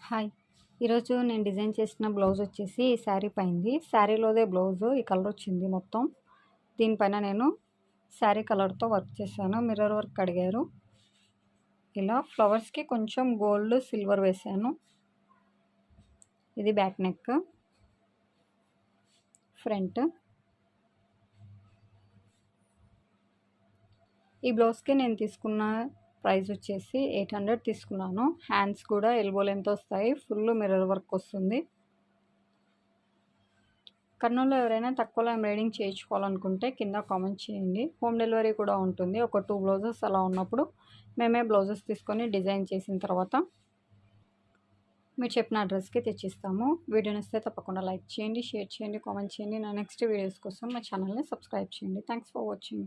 Hi! ఈరోజు నేను design చేసిన బ్లౌజ్ వచ్చేసి ఈ శారీ పైంది. శారీలోదే బ్లౌజు ఈ కలర్ వచ్చింది మొత్తం. దీనిపైన నేను శారీ కలర్‌తో వర్క్ చేశాను. మిర్రర్ వర్క్ అడిగారు. ఇలా ఫ్లవర్స్‌కి కొంచెం గోల్డ్, సిల్వర్ వేశాను. ఇది బ్యాక్ నెక్, ఫ్రంట్. ఈ బ్లౌజ్‌కి నేను తీసుకున్న ప్రైస్ వచ్చేసి 800 తీసుకున్నాను. హ్యాండ్స్ కూడా ఎల్బో లెంత్ వస్తాయి. ఫుల్ మిర్రర్ వర్క్ వస్తుంది. కర్నూలులో ఎవరైనా తక్కువలో ఎంబ్రాయిడింగ్ చేయించుకోవాలనుకుంటే కింద కామెంట్ చేయండి. హోమ్ డెలివరీ కూడా ఉంటుంది. ఒక 2 బ్లౌజెస్ అలా ఉన్నప్పుడు మేమే బ్లౌజెస్ తీసుకొని డిజైన్ చేసిన తర్వాత మీరు చెప్పిన అడ్రస్‌కి తెచ్చిస్తాము. వీడియో నచ్చితే తప్పకుండా లైక్ చేయండి, షేర్ చేయండి, కామెంట్ చేయండి. నా నెక్స్ట్ వీడియోస్ కోసం మా ఛానల్‌ని సబ్స్క్రైబ్ చేయండి. Thanks for watching.